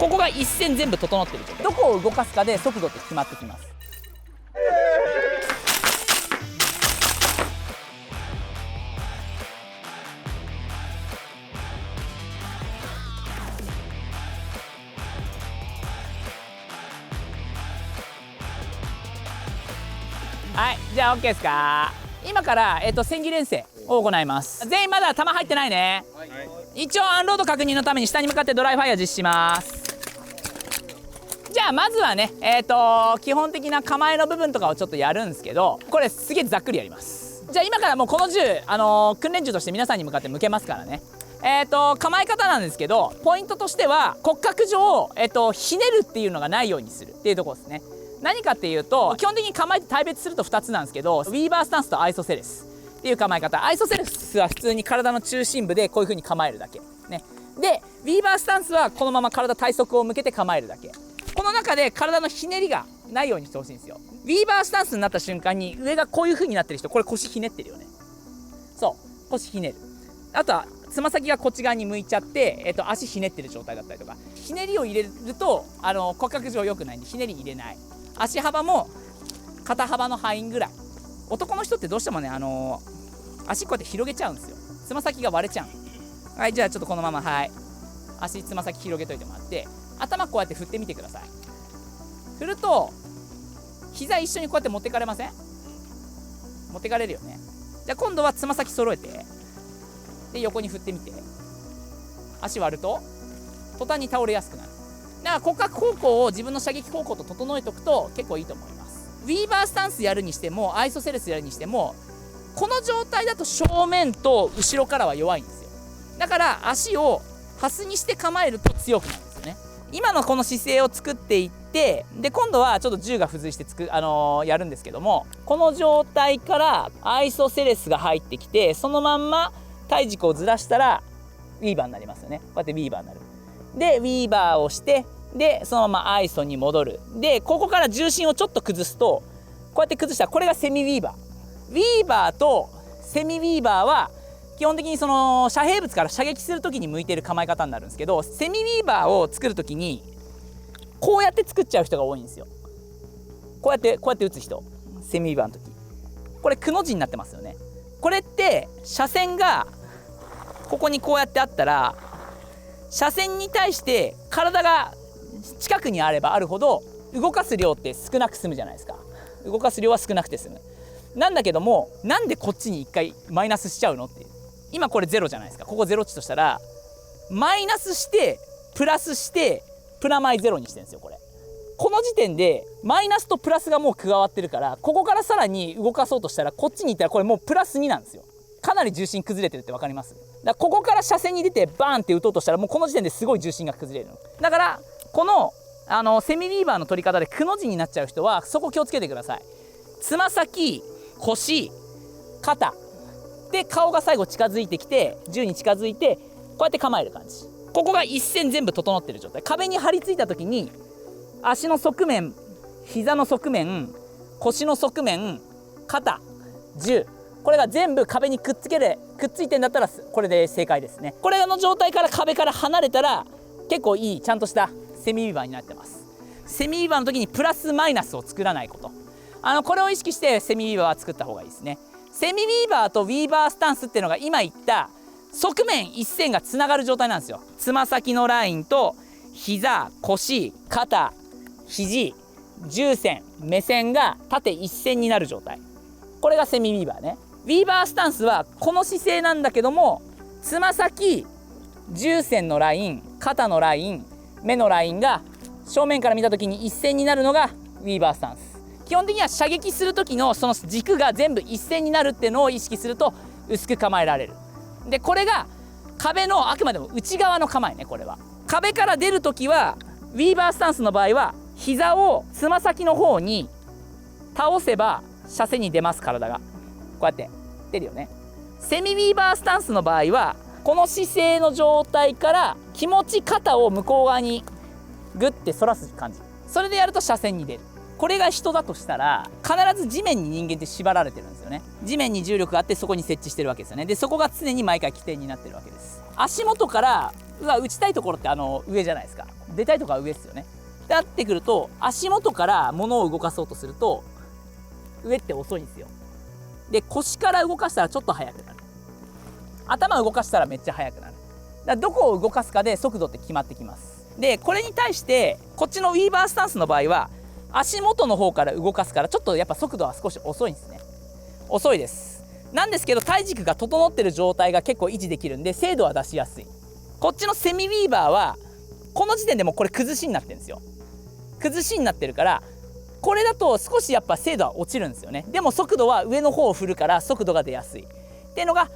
ここが一線全部整ってる状態。どこを動かすかで速度って決まってきます。はい、じゃあ OK ですか。今から戦技練習を行います。全員まだ弾入ってないね。一応アンロード確認のために下に向かってドライファイヤー実施します。じゃあまずはね基本的な構えの部分とかをちょっとやるんですけど、これすげえざっくりやります。じゃあ今からもうこの銃訓練銃として皆さんに向かって向けますからね。構え方なんですけど、ポイントとしては骨格上ひねるっていうのがないようにするっていうところですね。何かっていうと、基本的に構えて大別すると2つなんですけど、ウィーバースタンスとアイソセレスっていう構え方。アイソセレスは普通に体の中心部でこういう風に構えるだけね。でウィーバースタンスはこのまま体体側を向けて構えるだけ。この中で体のひねりがないようにしてほしいんですよ。ウィーバースタンスになった瞬間に上がこういう風になってる人、これ腰ひねってるよね。そう腰ひねる。あとはつま先がこっち側に向いちゃって、足ひねってる状態だったりとか、ひねりを入れると骨格上良くないんでひねり入れない。足幅も肩幅の範囲ぐらい。男の人ってどうしてもね足こうやって広げちゃうんですよ。つま先が割れちゃう。はい、じゃあちょっとこのまま、はい、足つま先広げといてもらって、頭こうやって振ってみてください。振ると膝一緒にこうやって持ってかれません？持ってかれるよね。じゃあ今度はつま先揃えて、で横に振ってみて、足割ると途端に倒れやすくなる。だから骨格方向を自分の射撃方向と整えておくと結構いいと思います。ウィーバースタンスやるにしてもアイソセレスやるにしても、この状態だと正面と後ろからは弱いんですよ。だから足をハスにして構えると強くなるんですよね。今のこの姿勢を作っていって、で今度はちょっと銃が付随してやるんですけども、この状態からアイソセレスが入ってきて、そのまんま体軸をずらしたらウィーバーになりますよね。こうやってウィーバーになる。でウィーバーをして、でそのままアイソに戻る。でここから重心をちょっと崩すと、こうやって崩したらこれがセミウィーバー。ウィーバーとセミウィーバーは基本的にその遮蔽物から射撃する時に向いている構え方になるんですけど、セミウィーバーを作る時にこうやって作っちゃう人が多いんですよ。こうやって打つ人、セミウィーバーの時これくの字になってますよね。これって車線がここにこうやってあったら、車線に対して体が近くにあればあるほど動かす量って少なく済むじゃないですか。動かす量は少なくて済む。なんだけども、なんでこっちに一回マイナスしちゃうのっていう。今これ0じゃないですか。ここ0値としたらマイナスしてプラスしてプラマイ0にしてるんですよ。この時点でマイナスとプラスがもう加わってるから、ここからさらに動かそうとしたらこっちに行ったらこれもうプラス2なんですよ。かなり重心崩れてるって分かります？だからここから車線に出てバーンって打とうとしたらもうこの時点ですごい重心が崩れるの。だからこのセミウィーバーの取り方でくの字になっちゃう人はそこ気をつけてください。つま先、腰、肩で顔が最後近づいてきて、銃に近づいてこうやって構える感じ。ここが一線全部整ってる状態。壁に張り付いた時に足の側面、膝の側面、腰の側面、肩、銃、これが全部壁にくっついてんだったらこれで正解ですね。これの状態から壁から離れたら結構いいちゃんとしたセミウィーバーになってます。セミウィーバーの時にプラスマイナスを作らないこと、これを意識してセミウィーバーは作った方がいいですね。セミウィーバーとウィーバースタンスっていうのが今言った側面一線がつながる状態なんですよ。つま先のラインと膝、腰、肩、肘、重線、目線が縦一線になる状態、これがセミウィーバーね。ウィーバースタンスはこの姿勢なんだけども、つま先、重線のライン、肩のライン、目のラインが正面から見た時に一線になるのがウィーバースタンス。基本的には射撃する時のその軸が全部一線になるっていうのを意識すると薄く構えられる。でこれが壁のあくまでも内側の構えね。これは壁から出る時はウィーバースタンスの場合は膝をつま先の方に倒せば斜線に出ます。体がこうやって出るよね。セミウィーバースタンスの場合はこの姿勢の状態から気持ち肩を向こう側にグッて反らす感じ、それでやると斜線に出る。これが人だとしたら必ず地面に人間って縛られてるんですよね。地面に重力があってそこに設置してるわけですよね。でそこが常に毎回起点になってるわけです。足元から打ちたいところって上じゃないですか。出たいところは上ですよね。ってなってくると、足元から物を動かそうとすると上って遅いんですよ。で、腰から動かしたらちょっと速くなる。頭動かしたらめっちゃ速くなる。だからどこを動かすかで速度って決まってきます。で、これに対してこっちのウィーバースタンスの場合は足元の方から動かすから、ちょっとやっぱ速度は少し遅いんですね。遅いです。なんですけど、体軸が整ってる状態が結構維持できるんで精度は出しやすい。こっちのセミウィーバーはこの時点でもうこれ崩しになってるんですよ。崩しになってるから、これだと少しやっぱ精度は落ちるんですよね。でも速度は上の方を振るから速度が出やすいっていうのが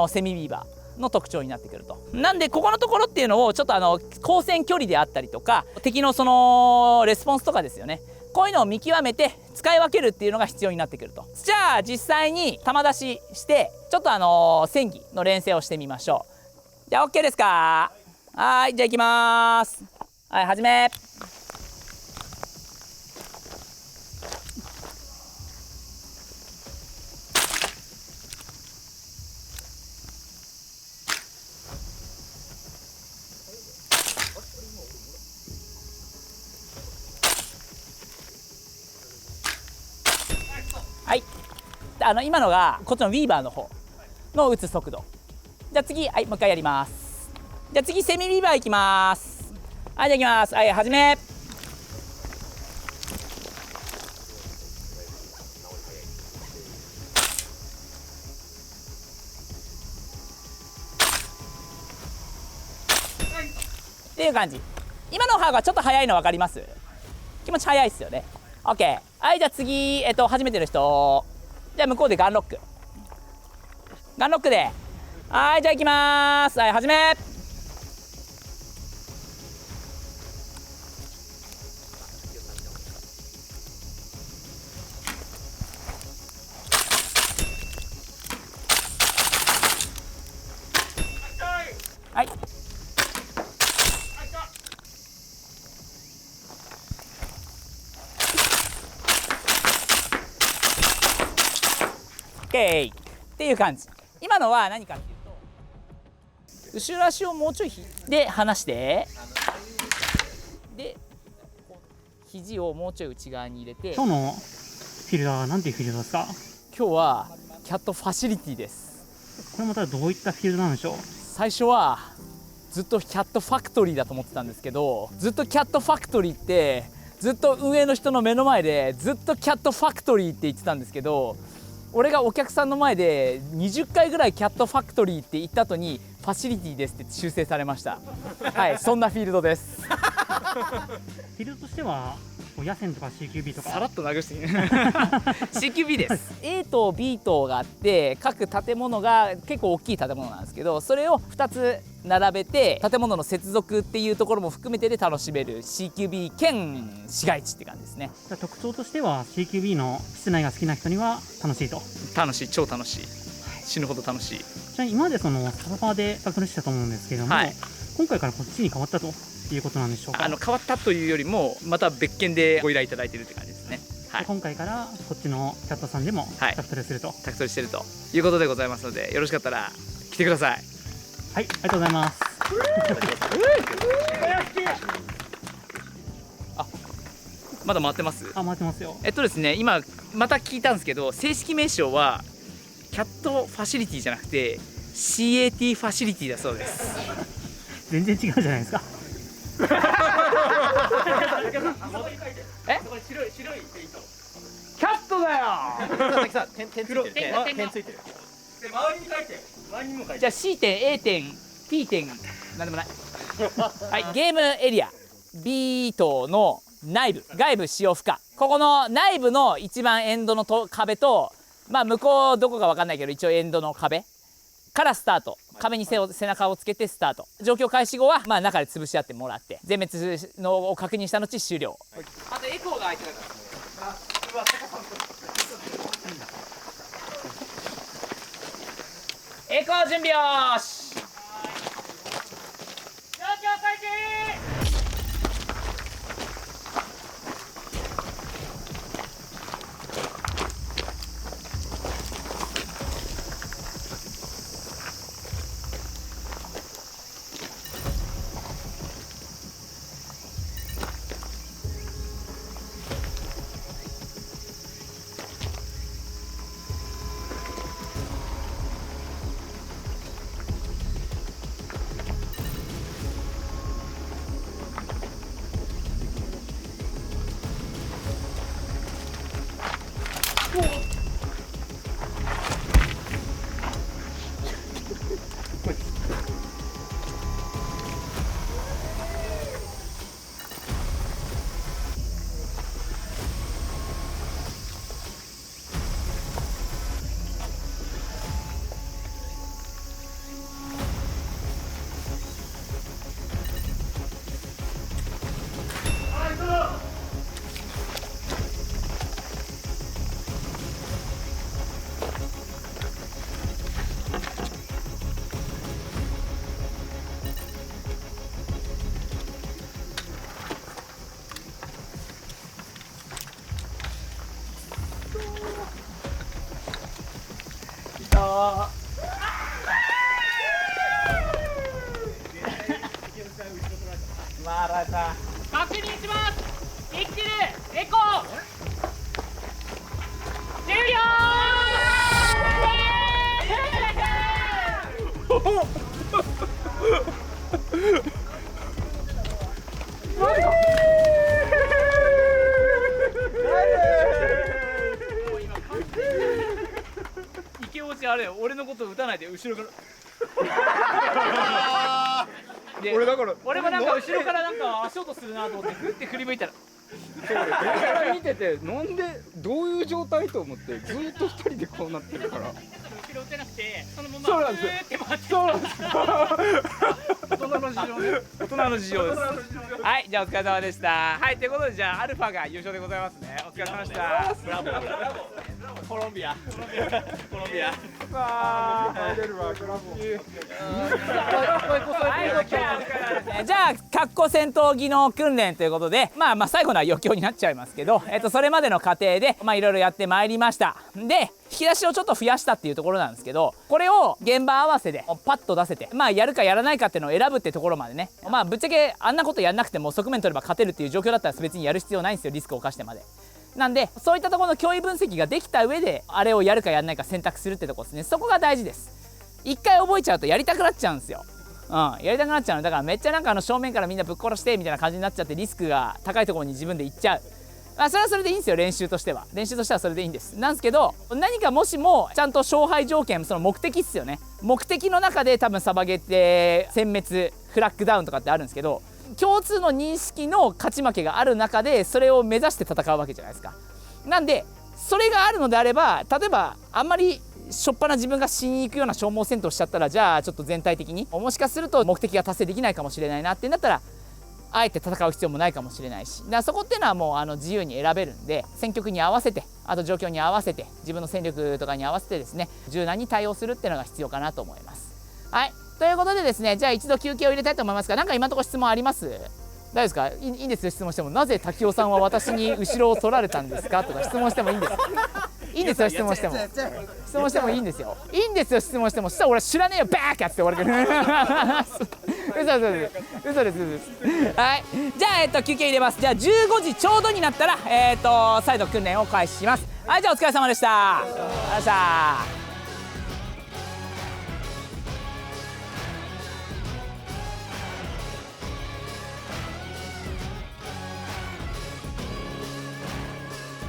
セミウィーバーの特徴になってくると。なんでここのところっていうのをちょっと光線距離であったりとか、敵のそのレスポンスとかですよね、こういうのを見極めて使い分けるっていうのが必要になってくると。じゃあ実際に球出ししてちょっと戦技の練習をしてみましょう。じゃあ OK ですか？はい、じゃあ行きます。はい、始め。はい、今のがこっちのウィーバーの方の打つ速度。じゃあ次、はい、もう一回やります。じゃあ次セミウィーバーいきます。はい、じゃあいきます。はい、始め。っていう感じ。今の方がちょっと速いの分かります？気持ち速いっすよね。 OK。 はい、じゃあ次、初めての人、じゃあ向こうでガンロックで、はい、じゃあ行きます。はい、始め。はい、OK っていう感じ。今のは何かっていうと、後ろ足をもうちょいで離して、で肘をもうちょい内側に入れて。今日のフィールドは何ていうフィールドですか？今日はキャットファシリティです。これまたどういったフィールドなんでしょう？最初はずっとキャットファクトリーだと思ってたんですけど、ずっとキャットファクトリーってずっと運営の人の目の前でずっとキャットファクトリーって言ってたんですけど、俺がお客さんの前で20回ぐらいキャットファクトリーって言った後にファシリティですって修正されました。はい、そんなフィールドです。フィールドとしては野戦とか CQB とかさらっと流して CQB です。A 棟 B 棟があって、各建物が結構大きい建物なんですけど、それを2つ並べて建物の接続っていうところも含めてで楽しめる CQB 兼市街地って感じですね。特徴としては CQB の室内が好きな人には楽しいと。楽しい、超楽しい、死ぬほど楽しい。ちなみに今までサーバーでタクトしてたと思うんですけども、はい、今回からこっちに変わったということなんでしょうか？変わったというよりもまた別件でご依頼いただいているって感じですね。はい、今回からこっちのキャットさんでもタクトレすると、はい、タクトレしてるということでございますので、よろしかったら来てください。はい、ありがとうございます。あ、まだ回ってます？あ、回ってますよ。ですね、今また聞いたんですけど、正式名称はキャットファシリティじゃなくて CAT ファシリティだそうです。全然違うじゃないですか。え？白いキャットだよ。点ついてる。点ついてる。で周りに書いて。周りにも書いて。じゃあ C 点 A 点 P 点なんでもない。はい、ゲームエリア B 棟の内部、外部使用不可。ここの内部の一番エンドの壁と、まあ向こうどこか分かんないけど一応エンドの壁からスタート。壁に背中をつけてスタート。状況開始後はまあ中で潰し合ってもらって全滅のを確認した後終了。はい、あとエコーが開いてなかった。エコー準備よーし。状況開始。マラさん確認します。生きてるエコー終了池落ちあれ俺のこと撃たないで後ろからで俺もなんか後ろからなんか足音するなと思ってふって振り向いたら見ててなんでどういう状態と思ってずっと2人でこうなってるから後ろ打てなくてそのままそうなんですよって回ってそうなんです大人の事情ね大人の事情ですはいじゃあお疲れ様でしたはいということでじゃあアルファが優勝でございますねお疲れ様でしたブラボーコロンビア入れるわブラボーじゃあ格好戦闘技能訓練ということでまあ最後のは余興になっちゃいますけど、それまでの過程でいろいろやってまいりました。で引き出しをちょっと増やしたっていうところなんですけど、これを現場合わせでパッと出せてやるかやらないかっていうのを選ぶってところまでねぶっちゃけあんなことやんなくても側面取れば勝てるっていう状況だったら別にやる必要ないんですよ、リスクを冒してまで。なんでそういったところの脅威分析ができた上であれをやるかやらないか選択するってとこですね。そこが大事です。一回覚えちゃうとやりたくなっちゃうんですよ。やりたくなっちゃうのだからめっちゃなんか正面からみんなぶっ殺してみたいな感じになっちゃってリスクが高いところに自分で行っちゃう。それはそれでいいんですよ、練習としてはそれでいいんですなんですけど、何かもしもちゃんと勝敗条件その目的っすよね。目的の中で多分サバゲって殲滅フラッグダウンとかってあるんですけど、共通の認識の勝ち負けがある中でそれを目指して戦うわけじゃないですか。なんでそれがあるのであれば、例えばあんまりしょっぱな自分が死に行くような消耗戦闘しちゃったら、じゃあちょっと全体的にもしかすると目的が達成できないかもしれないなってなったらあえて戦う必要もないかもしれないし、だからそこっていうのはもう自由に選べるんで、戦局に合わせてあと状況に合わせて自分の戦力とかに合わせてですね柔軟に対応するっていうのが必要かなと思います。はいということでですね、じゃあ一度休憩を入れたいと思いますが、なんか今のところ質問あります？大丈夫ですか？いいんですよ、質問しても。なぜ滝尾さんは私に後ろを取られたんですかとか質問してもいいんです。いいんですよ、質問しても。質問してもいいんですよ。いいんですよ、質問しても。そしたら俺知らねえよ、バーカって言われてる。嘘です。はい。じゃあ、休憩入れます。じゃあ、15時ちょうどになったら、再度訓練を開始します。はい、じゃあお疲れ様でした。ありがとうございました。